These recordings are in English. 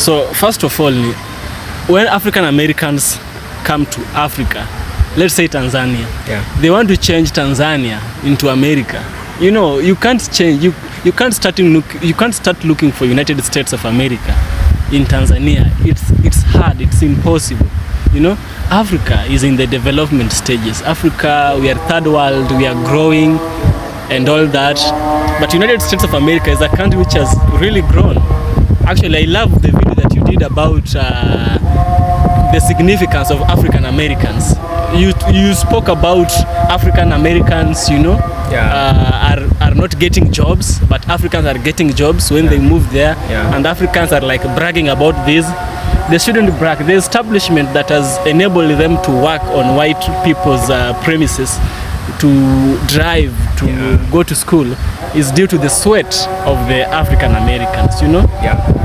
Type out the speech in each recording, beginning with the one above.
So first of all, when African Americans come to Africa, let's say Tanzania, they want to change Tanzania into America. You know, you can't change. You can't start looking for United States of America in Tanzania. It's hard. It's impossible. You know, Africa is in the development stages. Africa, we are third world. We are growing, and all that. But United States of America is a country which has really grown. Actually, I love the video that you did about the significance of African Americans. You spoke about African Americans, you know, are not getting jobs, but Africans are getting jobs when they move there, and Africans are like bragging about this. They shouldn't brag. The establishment that has enabled them to work on white people's premises, to drive, to go to school, is due to the sweat of the African Americans, you know?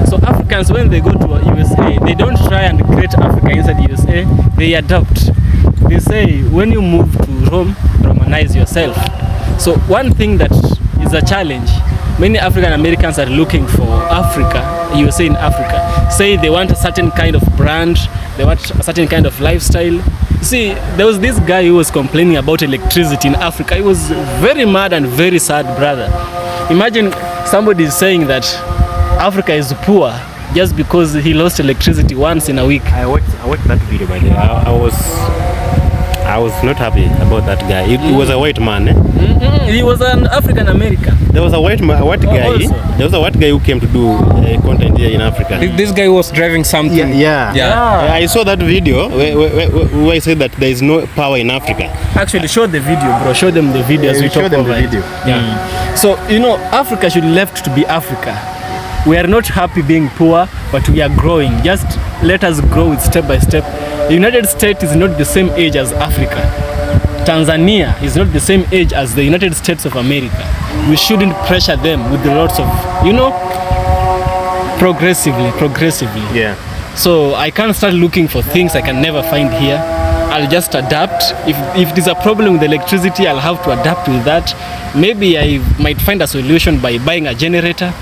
So Africans, when they go to USA, they don't try and create Africa inside USA, they adopt. They say, when you move to Rome, Romanize yourself. So one thing that is a challenge, many African Americans are looking for Africa, USA in Africa. Say they want a certain kind of brand, they want a certain kind of lifestyle. See, there was this guy who was complaining about electricity in Africa. He was very mad and very sad, brother. Imagine somebody saying that Africa is poor just because he lost electricity once in a week. I watched that video, by the way. I was not happy about that guy. He was a white man. He was an African American. There was a white guy. Also. There was a white guy who came to do content here in Africa. This guy was driving something. Yeah. I saw that video where I said that there is no power in Africa. Actually, show the video, bro. Show them the video as we talk about the video. So, you know, Africa should left to be Africa. We are not happy being poor, but we are growing. Just let us grow with step by step. The United States is not the same age as Africa. Tanzania is not the same age as the United States of America. We shouldn't pressure them with lots of, you know, progressively. Yeah. So I can't start looking for things I can never find here. I'll just adapt. If there's a problem with electricity, I'll have to adapt with that. Maybe I might find a solution by buying a generator.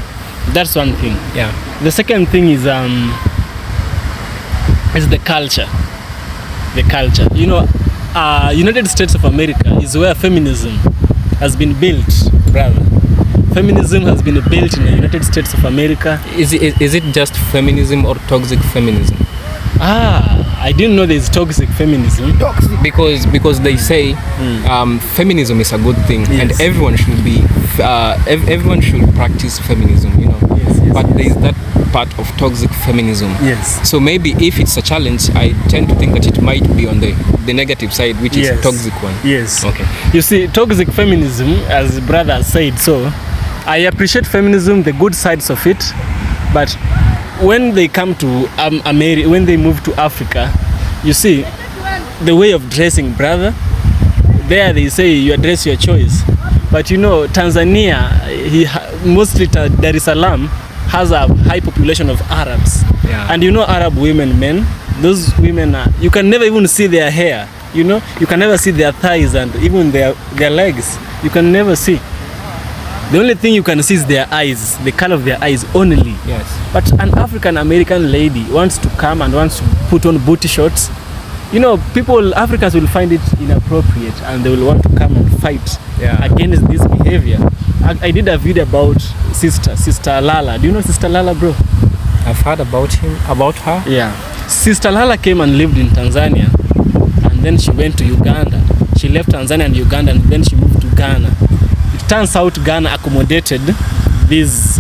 That's one thing. Yeah. The second thing is the culture. The culture. You know, United States of America is where feminism has been built, brother. Feminism has been built in the United States of America. Is it just feminism or toxic feminism? I didn't know there's toxic feminism. Toxic because they say feminism is a good thing, and everyone should practice feminism, you know. Yes. But there is that part of toxic feminism. Yes. So maybe if it's a challenge, I tend to think that it might be on the negative side, which is a toxic one. Yes. Okay. You see, toxic feminism, as brother said, so I appreciate feminism, the good sides of it, but when they come to America, when they move to Africa, you see, the way of dressing, brother, there they say you dress your choice. But you know, Tanzania, mostly Dar es Salaam, has a high population of Arabs. Yeah. And you know, Arab women, men, those women you can never even see their hair, you know, you can never see their thighs and even their legs. You can never see. The only thing you can see is their eyes, the color of their eyes only. Yes. But an African American lady wants to come and wants to put on booty shorts. You know, Africans will find it inappropriate and they will want to come and fight against this behavior. I did a video about Sister Lala. Do you know Sister Lala, bro? I've heard about her. Yeah. Sister Lala came and lived in Tanzania, and then she went to Uganda. She left Tanzania and Uganda, and then she moved to Ghana. It turns out Ghana accommodated this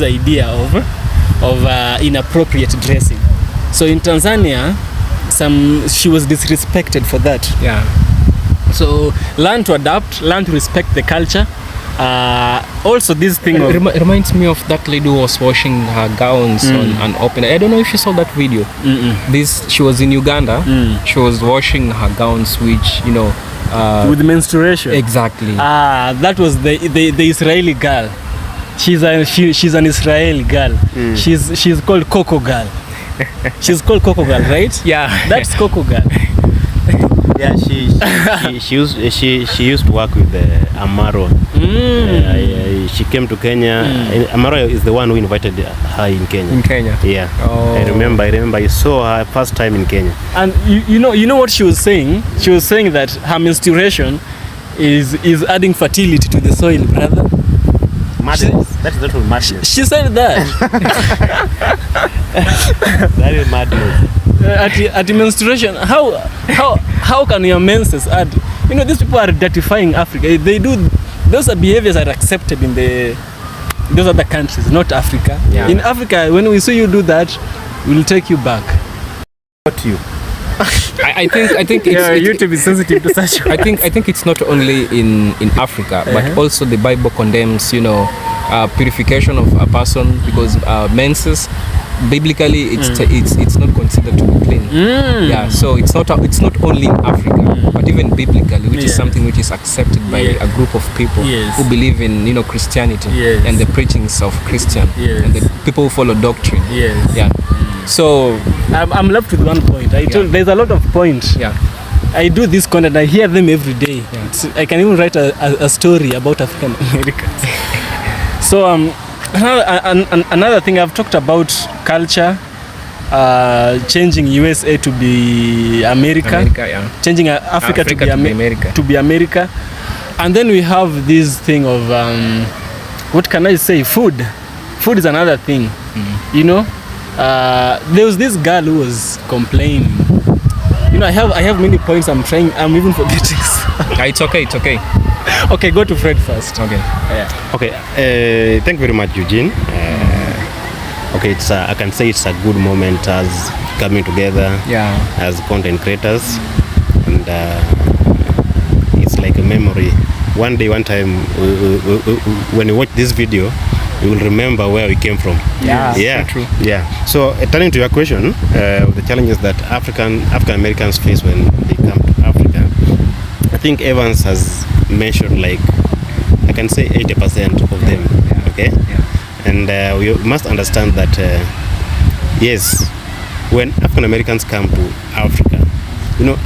idea of inappropriate dressing. So in Tanzania, she was disrespected for that. Yeah. So learn to adapt, learn to respect the culture. Also this thing it reminds me of that lady who was washing her gowns on an open. I don't know if you saw that video. She was in Uganda. She was washing her gowns, which, you know, with menstruation. Exactly. That was the Israeli girl. She's an Israeli girl. She's called Coco Girl. She's called Coco Girl, right? Yeah. That's Coco Girl. Yeah, she used to work with Amaro. She came to Kenya. Amaro is the one who invited her in Kenya. In Kenya. Yeah. Oh. I remember. I saw her first time in Kenya. And you know what she was saying? She was saying that her menstruation is adding fertility to the soil, brother. Madness. That's what madness. She said that. That is madness. At the menstruation, how can your menses add? You know, these people are dirtifying Africa. They do those behaviors are accepted in those other countries, not Africa. Yeah. In Africa, when we see you do that, we'll take you back. What you? I think Yeah, you to be sensitive to such. I think it's not only in Africa, but also the Bible condemns, purification of a person, because menses, biblically, it's not considered to be clean. Yeah, so it's not only in Africa, but even biblically, which is something which is accepted by a group of people who believe in Christianity and the preachings of Christian and the people who follow doctrine. Yeah. So I'm left with one point. There's a lot of points. Yeah. I do this content. I hear them every day. I can even write a story about African Americans. So another thing, I've talked about culture, changing USA to be America, changing Africa to be America, and then we have this thing of what can I say? Food is another thing. There was this girl who was complaining. I have many points. I'm even forgetting. It's okay. Okay, go to Fred first. Okay. Yeah. Okay. Thank you very much, Eugene. Okay, I can say it's a good moment as coming together as content creators, and it's like a memory. One time, when you watch this video, you will remember where we came from. So true. Yeah. So turning to your question, the challenges that African Americans face when they come to Africa, I think Evans has mentioned, like, I can say 80% of them. Okay. And we must understand that yes, when African Americans come to Africa,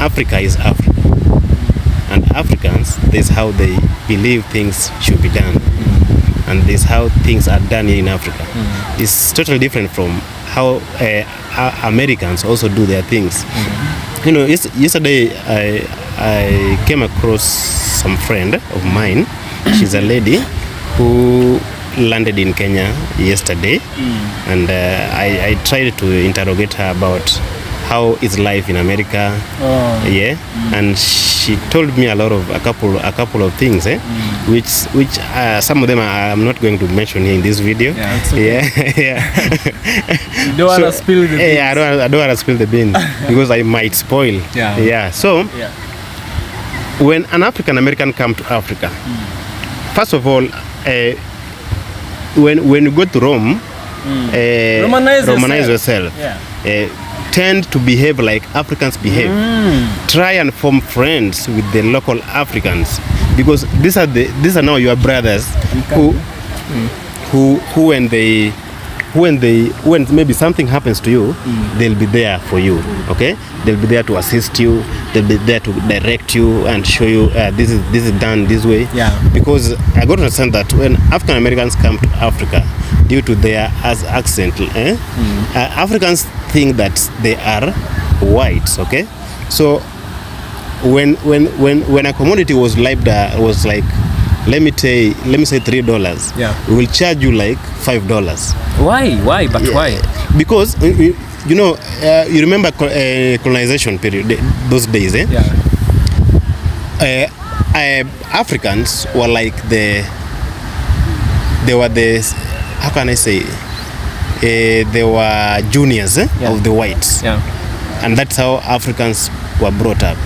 Africa is Africa, and Africans, this is how they believe things should be done. And this is how things are done in Africa. It's totally different from how Americans also do their things. Yesterday I came across some friend of mine. She's a lady who landed in Kenya yesterday, and I tried to interrogate her about how is life in America. And she told me a couple of things, which some of them I'm not going to mention here in this video. You don't want to spill the beans. I don't want to spill the beans because I might spoil. So when an African American come to Africa, first of all, when you go to Rome, romanize yourself. Tend to behave like Africans behave. Try and form friends with the local Africans, because these are now your brothers who when maybe something happens to you, they'll be there for you. Okay, they'll be there to assist you. They'll be there to direct you and show you this is done this way. Because I got to understand that when African Americans come to Africa, due to their accent, Africans think that they are whites. Okay, so when a commodity was like let me say $3, we will charge you like $5. Why? But why? Because you remember colonization period, those days, Africans were like how can I say, they were juniors of the whites, and that's how Africans were brought up.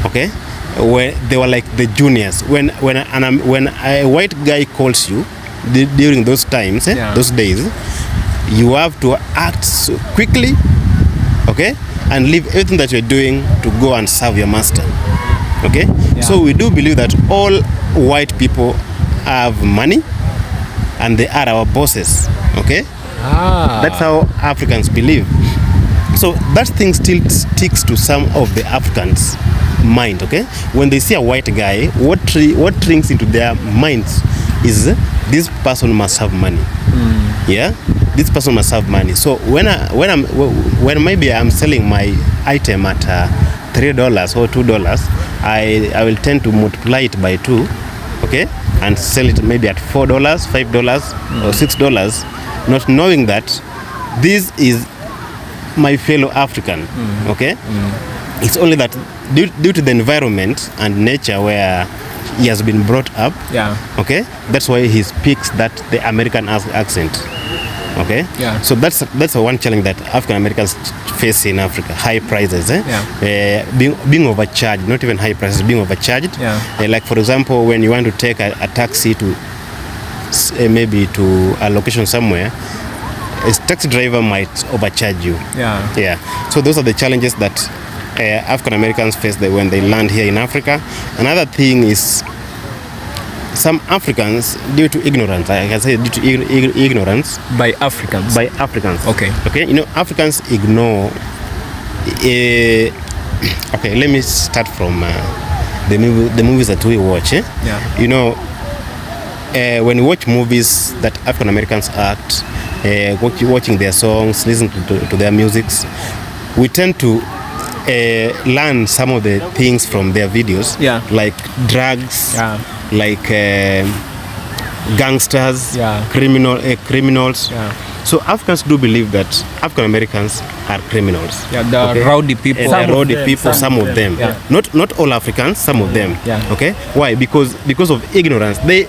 Okay, where they were like the juniors. When a white guy calls you during those times, those days, you have to act so quickly, okay, and leave everything that you're doing to go and serve your master. Okay, so we do believe that all white people have money and they are our bosses. Okay, that's how Africans believe. So that thing still sticks to some of the Africans. mind, okay? When they see a white guy, what rings into their minds is this person must have money. Yeah, this person must have money. So when maybe I'm selling my item at $3 or $2, I will tend to multiply it by 2, okay, and sell it maybe at $4, $5, or $6, not knowing that this is my fellow African, okay. It's only that due to the environment and nature where he has been brought up, okay, that's why he speaks the American accent, okay. So that's one challenge that African Americans face in Africa: high prices, being overcharged. Not even high prices, being overcharged. Like for example, when you want to take a taxi to maybe to a location somewhere, a taxi driver might overcharge you. So those are the challenges that African Americans face when they land here in Africa. Another thing is some Africans, due to ignorance, I can say due to ignorance by Africans. Okay, you know, Africans ignore. Okay, let me start from the movies that we watch. You know, when we watch movies that African Americans act, watching their songs, listening to their musics, we tend to learn some of the things from their videos, like drugs, like gangsters, criminals. So Africans do believe that African Americans are criminals. The rowdy people. Some of them. Not all Africans, some of them. Okay. Why? Because of ignorance. They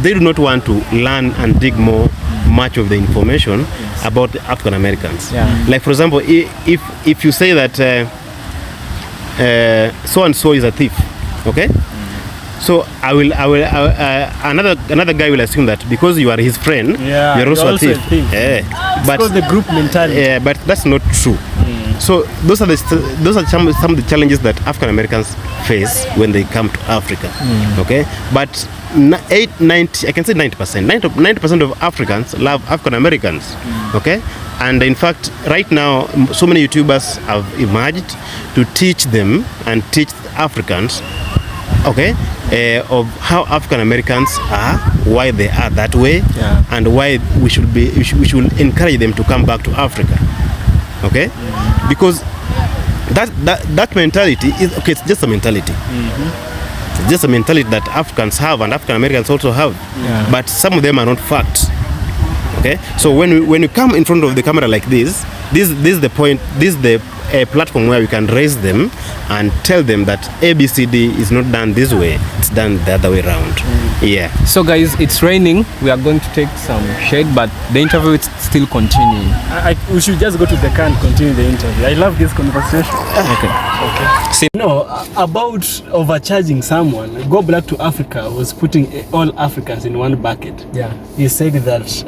do not want to learn and dig much of the information about the African Americans. Like for example, if you say that so and so is a thief, okay. So I will another guy will assume that because you are his friend, you're also a thief. But the group mentality. But that's not true. So those are some of the challenges that African Americans face when they come to Africa. Okay, but 90, I can say 90% of Africans love African Americans. Okay, and in fact, right now, so many YouTubers have emerged to teach them and teach Africans, okay, of how African Americans are, why they are that way, and why we should encourage them to come back to Africa. Okay, because that mentality is okay. It's just a mentality. It's just a mentality that Africans have and African Americans also have, but some of them are not facts. Okay, so when you come in front of the camera like this is the point. This is the platform where we can raise them and tell them that ABCD is not done this way; it's done the other way around. So guys, it's raining. We are going to take some shade, but the interview is still continuing. We should just go to the car and continue the interview. I love this conversation. Okay. No, about overcharging someone. Go Black to Africa was putting all Africans in one bucket. He said that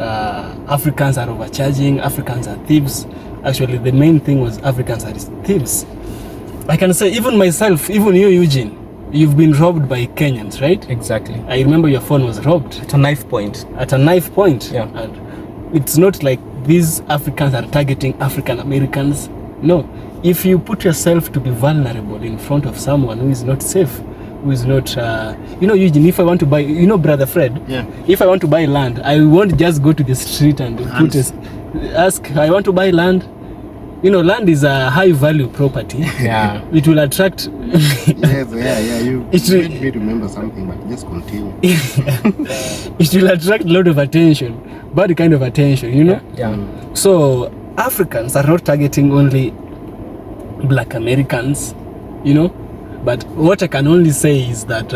Africans are overcharging, Africans are thieves. Actually, the main thing was Africans are thieves. I can say even myself, even you, Eugene, you've been robbed by Kenyans, right? Exactly. I remember your phone was robbed. At a knife point. And it's not like these Africans are targeting African Americans. No. If you put yourself to be vulnerable in front of someone who is not safe, who is not, Eugene, if I want to buy, Brother Fred, if I want to buy land, I won't just go to the street and ask, I want to buy land. Land is a high value property. It will attract. You made me remember something, but just continue. It will attract a lot of attention, bad kind of attention, So Africans are not targeting only Black Americans, but what I can only say is that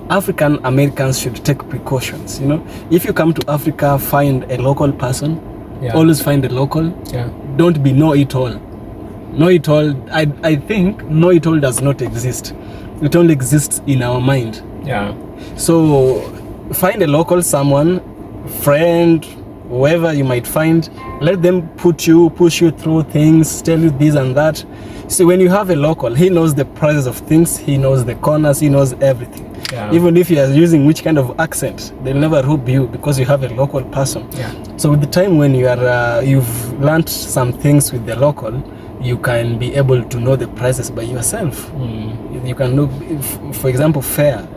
African Americans should take precautions. If you come to Africa, find a local person. Always find a local. Don't be know-it-all. Know-it-all, I think know-it-all does not exist. It only exists in our mind. So find a local, someone, friend, whoever you might find. Let them push you through things, tell you this and that. So when you have a local, he knows the prices of things, he knows the corners, he knows everything. Even if you are using which kind of accent, they'll never rob you because you have a local person. So with the time when you are you've learned some things with the local, you can be able to know the prices by yourself. You can know, for example, fare.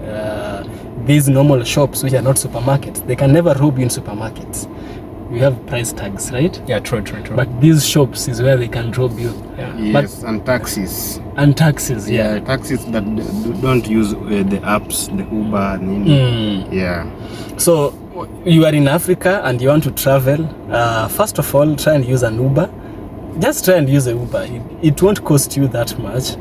These normal shops which are not supermarkets, they can never rob you in supermarkets. You have price tags, right? Yeah, true. But these shops is where they can rob you. Yeah. Yes, and taxis. And taxis, yeah. Taxis that don't use the apps, the Uber, yeah. So you are in Africa and you want to travel. First of all, try and use an Uber. Just try and use a Uber. It won't cost you that much.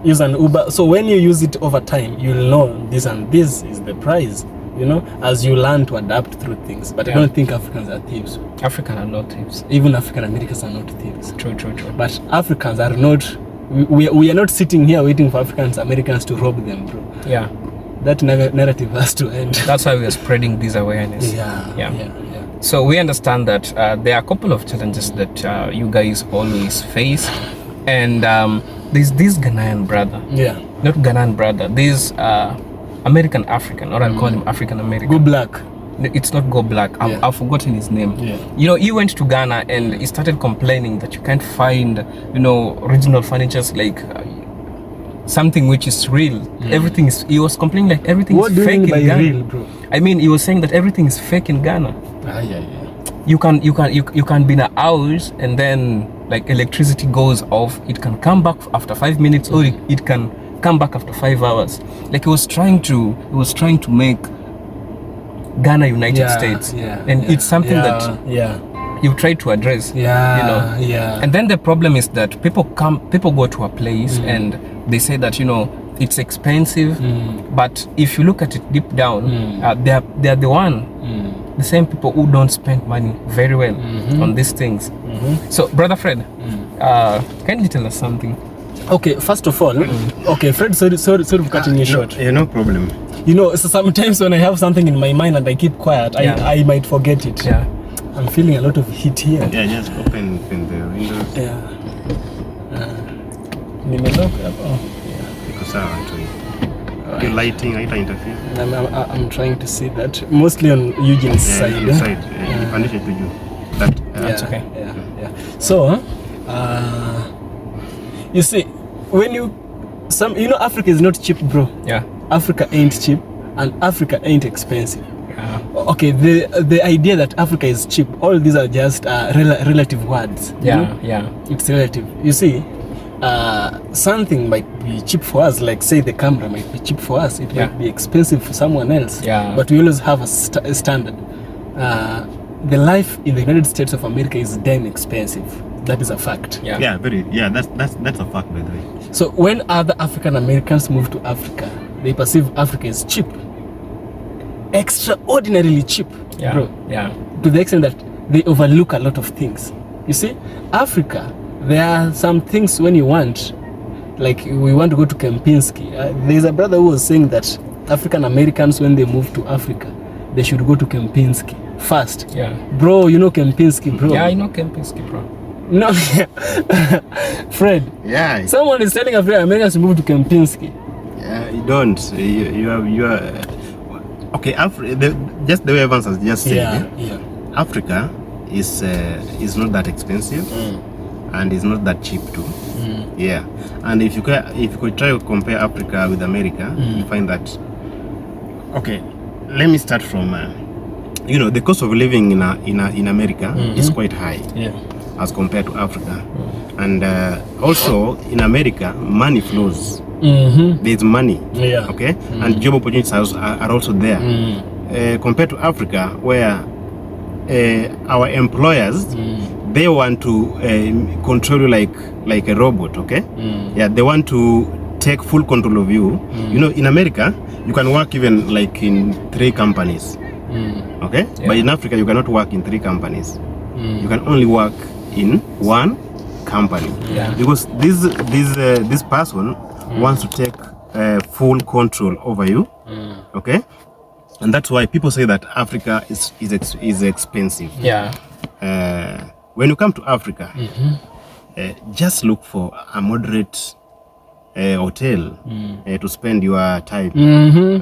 Use an Uber. So when you use it over time, you'll know this and this is the price. You know, as you learn to adapt through things. But I don't think Africans are thieves. Africans are not thieves. Even African Americans are not thieves. True. But Africans are not. We are not sitting here waiting for Africans Americans to rob them, bro. Yeah. That narrative has to end. That's why we are spreading this awareness. Yeah. So we understand that there are a couple of challenges that you guys always face, and there's this Ghanaian brother. Yeah. Not Ghanaian brother. There's American African, or I'll call him African American. Go black. It's not Go Black. I've forgotten his name. Yeah. You know, he went to Ghana and he started complaining that you can't find, original furnitures like something which is real. Everything is. He was complaining like everything is fake in Ghana. Real, bro? I mean, he was saying that everything is fake in Ghana. Yeah. You can be in a house and then like electricity goes off. It can come back after 5 minutes, or it can come back after 5 hours. Like he was trying to make Ghana United States, and it's something that you try to address. And then the problem is that people go to a place and they say that it's expensive, but if you look at it deep down, they are the same people who don't spend money very well on these things. So brother Fred, can you tell us something? Okay, first of all, okay, Fred, sorry for cutting you short. No problem. So sometimes when I have something in my mind and I keep quiet, I might forget it. Yeah. I'm feeling a lot of heat here. Yeah, just open the windows. Yeah. Nimelock up. Oh, yeah. Because I want to. Lighting interfere. I'm trying to see that. Mostly on Eugene's side. Inside. You can to you. That's okay. Yeah. So, you see, when Africa is not cheap, bro. Yeah. Africa ain't cheap, and Africa ain't expensive. Yeah. Okay, the idea that Africa is cheap, all these are just relative words. Yeah. It's relative. You see, something might be cheap for us, like say the camera might be cheap for us. It might be expensive for someone else. Yeah. But we always have a standard. The life in the United States of America is damn expensive. That is a fact. Yeah. That's a fact, by the way. So when other African Americans move to Africa, they perceive Africa as cheap, extraordinarily cheap, bro. Yeah. To the extent that they overlook a lot of things. You see, Africa, there are some things when you want, like we want to go to Kempinski. There's a brother who was saying that African Americans, when they move to Africa, they should go to Kempinski first. Yeah. Bro, you know Kempinski, bro? Yeah, I know Kempinski, bro. No, Fred. Yeah. Someone is telling African Americans to move to Kempinski. Yeah, you don't. You are. Okay, just the way Evans has just said. Yeah. Africa is not that expensive, and is not that cheap too. Yeah, and if you could try to compare Africa with America, you find that. Okay, let me start from. The cost of living in America is quite high. Yeah. As compared to Africa, and also in America, money flows. There's money. Yeah. Okay, and job opportunities are also there. Compared to Africa, where our employers they want to control you like a robot. Okay. Yeah, they want to take full control of you. In America, you can work even like in 3 companies. Okay, but in Africa, you cannot work in 3 companies. You can only work in 1 company, because this person wants to take full control over you. Okay, and that's why people say that Africa is expensive. Yeah. When you come to Africa, just look for a moderate hotel to spend your time.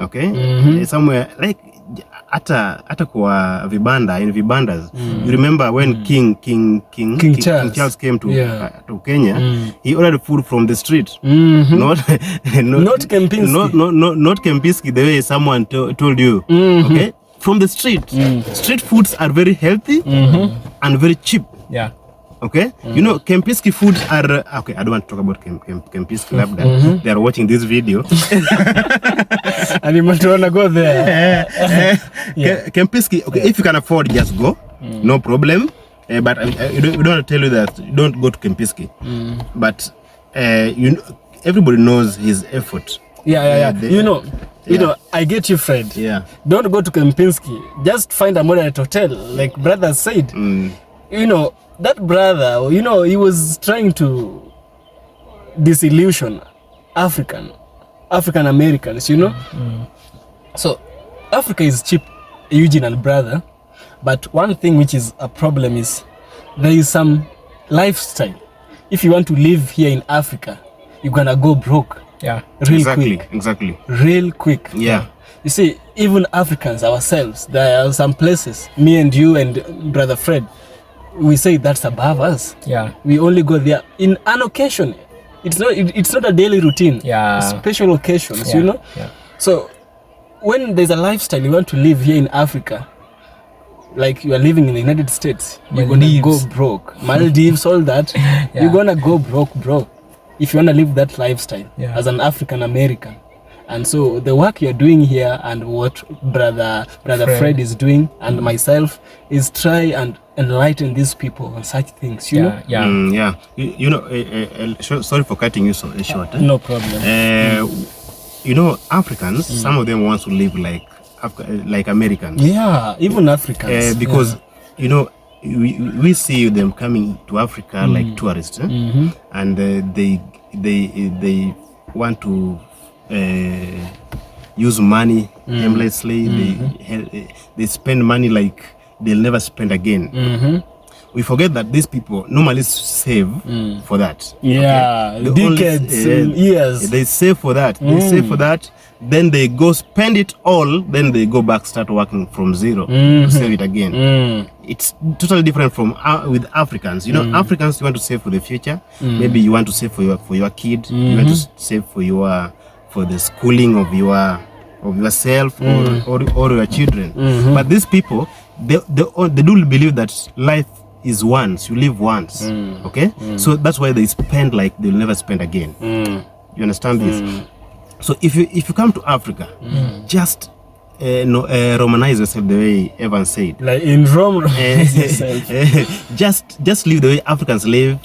Okay, somewhere like hata kwa vibanda, in vibandas, you remember when King Charles came to Kenya, he ordered food from the street, not Kempinski the way someone told you, okay, from the street. Street foods are very healthy and very cheap. Yeah. Okay, you know, Kempinski foods are okay. I don't want to talk about Kempinski labda. They are watching this video, and you want to go there. Kempinski. Okay, if you can afford, just go, no problem. But we don't want to tell you that you don't go to Kempinski. But everybody knows his effort. Yeah. You know, I get you, Fred. Yeah. Don't go to Kempinski. Just find a moderate hotel, like brother said. You know, that brother, you know, he was trying to disillusion African Americans, you know. So Africa is cheap, Eugene and brother, but one thing which is a problem is there is some lifestyle. If you want to live here in Africa, you're gonna go broke. Yeah, exactly. Real quick. Yeah. You see, even Africans ourselves, there are some places, me and you and brother Fred, we say that's above us. Yeah. We only go there in an occasion. It's not a daily routine. Yeah. Special occasions, Yeah. you know? Yeah. So when there's a lifestyle you want to live here in Africa, like you are living in the United States, you're gonna go broke. Maldives, all that, you're gonna go broke if you wanna live that lifestyle as an African American. And so the work you're doing here and what brother Fred is doing and myself is try and enlighten these people on such things, you know? Yeah. You know, sorry for cutting you so short. No problem. You know, Africans, some of them want to live like Americans. Yeah, even Africans. Because, you know, we see them coming to Africa like tourists, and they want to use money aimlessly. They spend money like they'll never spend again. We forget that these people normally save for that. Yeah, okay? Decades, years. They save for that. They save for that. Then they go spend it all. Then they go back, start working from zero to save it again. It's totally different from with Africans. You know, Africans, you want to save for the future. Maybe you want to save for your kid. You want to save for the schooling of yourself or your children. But these people, they do believe that life is once, you live once. Okay, so that's why they spend like they'll never spend again. You understand this? So if you come to Africa, just Romanize yourself the way Evan said. Like in Rome, yourself. just live the way Africans live.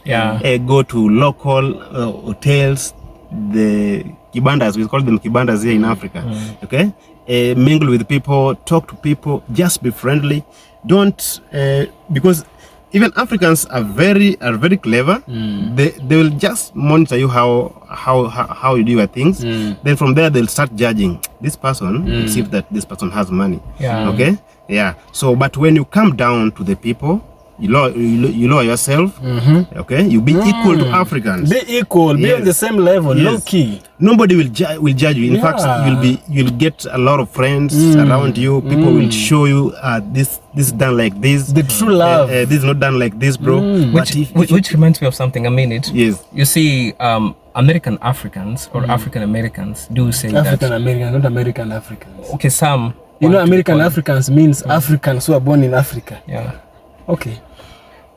Go to local hotels, the kibandas, we call them kibandas here in Africa. Okay, mingle with people, talk to people, just be friendly. Don't because even Africans are very clever. They will just monitor you how you do your things. Then from there they'll start judging this person, see if that this person has money. Okay, so but when you come down to the people, you lower yourself. Okay, you be equal to Africans. Be equal, be on the same level. Low key. Nobody will judge you. In fact, you'll get a lot of friends around you. People will show you this is done like this. The true love. This is not done like this, bro. Which reminds me of something a minute. Yes. You see, American Africans or African Americans do say African Americans, not American Africans. Okay, some. You know, American Africans means Africans who are born in Africa. Yeah. Okay.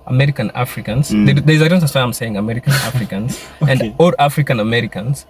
American Africans. There's a reason why I'm saying American Africans or African Americans.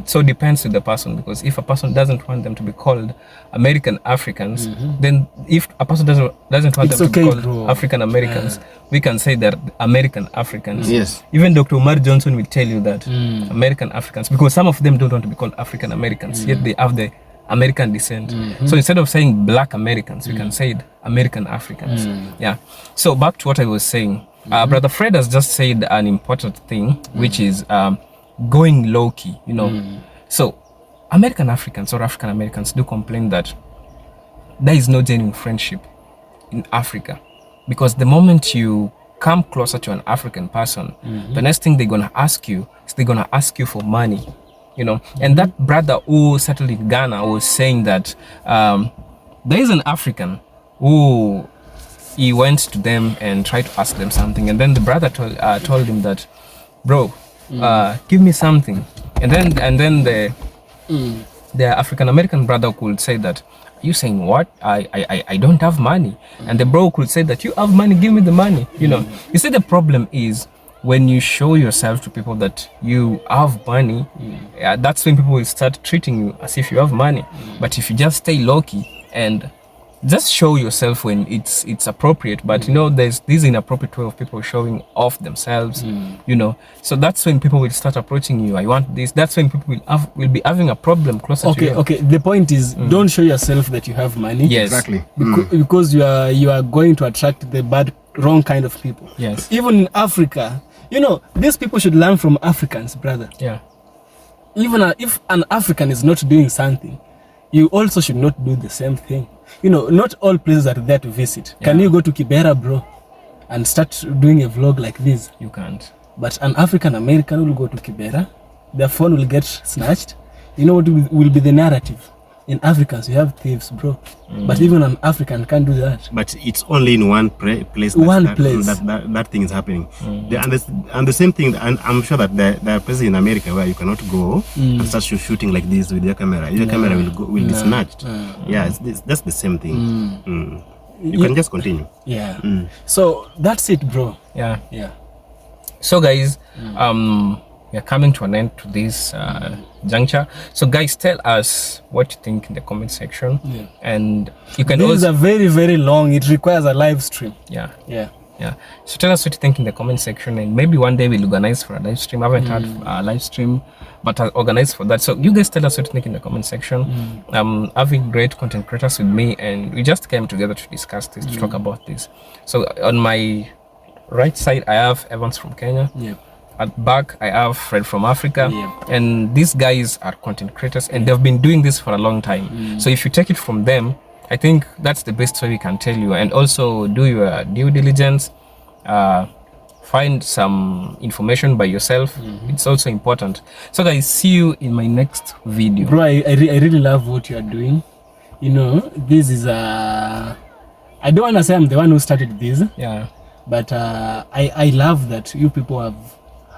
So it depends with the person, because if a person doesn't want them to be called American Africans, then if a person doesn't want them to be called African Americans, we can say that American Africans. Yes. Even Dr. Umar Johnson will tell you that American Africans, because some of them don't want to be called African Americans, yet they have the American descent. So instead of saying Black Americans, we can say American Africans. Yeah. So back to what I was saying. Brother Fred has just said an important thing, which is going low key, you know. So American Africans or African Americans do complain that there is no genuine friendship in Africa, because the moment you come closer to an African person, the next thing they're gonna ask you is they're gonna ask you for money. You know, and that brother who settled in Ghana was saying that there is an African who he went to them and tried to ask them something, and then the brother told him that, bro, give me something, and then the African American brother could say that, you saying what? I don't have money. And the bro could say that, you have money, give me the money. You know, you see, the problem is when you show yourself to people that you have money, that's when people will start treating you as if you have money. But if you just stay low-key and just show yourself when it's appropriate, but you know, there's this inappropriate way of people showing off themselves, you know, so that's when people will start approaching you. I want this. That's when people will be having a problem closer to you. Okay, the point is, don't show yourself that you have money. Yes, Exactly. Because you are going to attract the wrong kind of people. Yes. Even in Africa, you know, these people should learn from Africans, brother. Yeah. Even if an African is not doing something, you also should not do the same thing. You know, not all places are there to visit. Can you go to Kibera, bro, and start doing a vlog like this? You can't. But an African American will go to Kibera, their phone will get snatched. You know what will be the narrative? In Africans, you have thieves, bro. But even an African can't do that. But it's only in one place. That thing is happening. And the same thing, and I'm sure that there are places in America where you cannot go and start shooting like this with your camera. Your camera will be snatched. Yeah, that's the same thing. You can just continue. Yeah. So that's it, bro. Yeah. Yeah. So guys, we are coming to an end to this juncture. So guys, tell us what you think in the comment section. Yeah. And you can This also is a very, very long. It requires a live stream. yeah. Yeah. So tell us what you think in the comment section, and maybe one day we'll organize for a live stream. I haven't had a live stream, but I'll organize for that. So you guys tell us what you think in the comment section. Having great content creators with me, and we just came together to discuss this, to talk about this. So on my right side, I have Evans from Kenya. Yeah. At back, I have Fred from Africa. Yep. And these guys are content creators, and they've been doing this for a long time. So if you take it from them, I think that's the best way we can tell you. And also do your due diligence, find some information by yourself. It's also important. So guys, see you in my next video. Bro, I really love what you are doing. You know, this is I don't want to say I'm the one who started this. Yeah. But I love that you people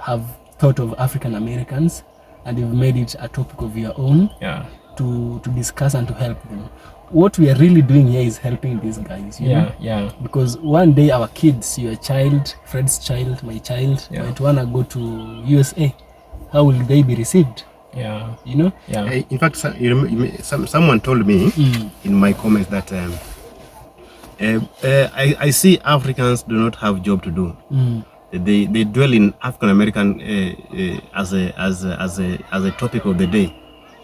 have thought of African Americans and you've made it a topic of your own. Yeah. To discuss and to help them. What we are really doing here is helping these guys, you know? Yeah. Because one day our kids, your child, Fred's child, my child, might wanna go to USA. How will they be received? Yeah. You know? Yeah. In fact, someone told me in my comments that I see Africans do not have job to do. They dwell in African American as a topic of the day.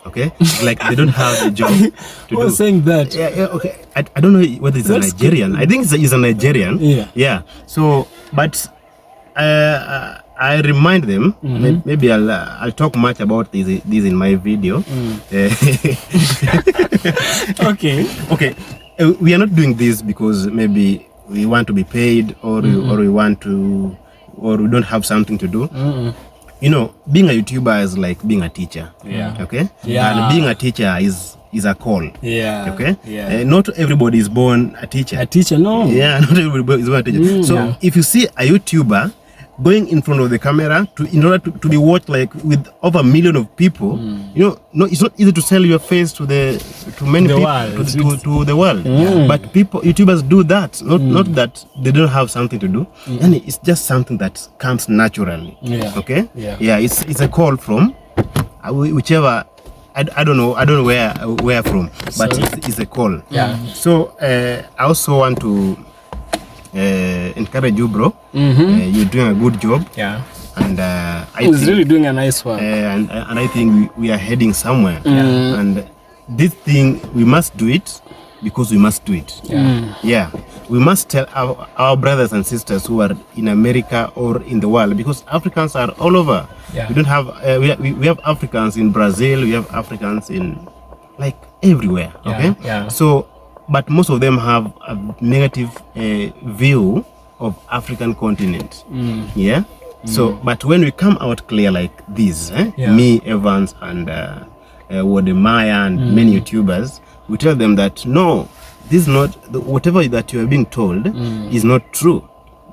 Okay, like they don't have a job to do. Who's saying that? Yeah. Okay, I don't know whether it's a Nigerian. I think it's a Nigerian. Yeah. So, but I remind them. Maybe I'll talk much about this in my video. Okay. We are not doing this because maybe we want to be paid, or we want to, or we don't have something to do. You know, being a YouTuber is like being a teacher. Yeah. Okay. Yeah. And being a teacher is a call. Yeah. Okay. Yeah. Not everybody is born a teacher. A teacher, no. Yeah. Not everybody is born a teacher. So if you see a YouTuber going in front of the camera in order to be watched like with over 1 million of people, you know, no, it's not easy to sell your face to many people, to the world. But YouTubers do that. Not that they don't have something to do, and it's just something that comes naturally. Okay. Yeah. It's a call from whichever. I don't know where from, but it's a call. So I also want to encourage you, bro. You're doing a good job. Yeah. And he's really doing a nice work. And I think we are heading somewhere. And this thing, we must do it because we must do it. Yeah. We must tell our brothers and sisters who are in America or in the world, because Africans are all over. We don't have we have Africans in Brazil, we have Africans in like everywhere. Okay. So but most of them have a negative view of African continent. So but when we come out clear like this, me, Evans, and Wodemaya and many YouTubers, we tell them that no, this is not whatever that you are being told is not true.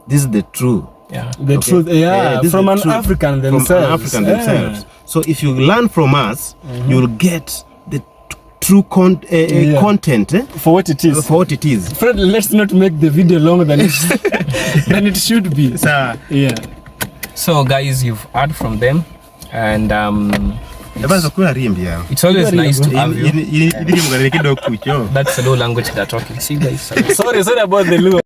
This is the true. Yeah. The truth, from an African themselves. From an African themselves. So if you learn from us, you'll get the true content for what it is. For what it is. Fred, let's not make the video longer than it should be. Yeah. So guys, you've heard from them, and it's always nice to have you. That's the Luo language they're talking. See guys. Sorry about the Luo.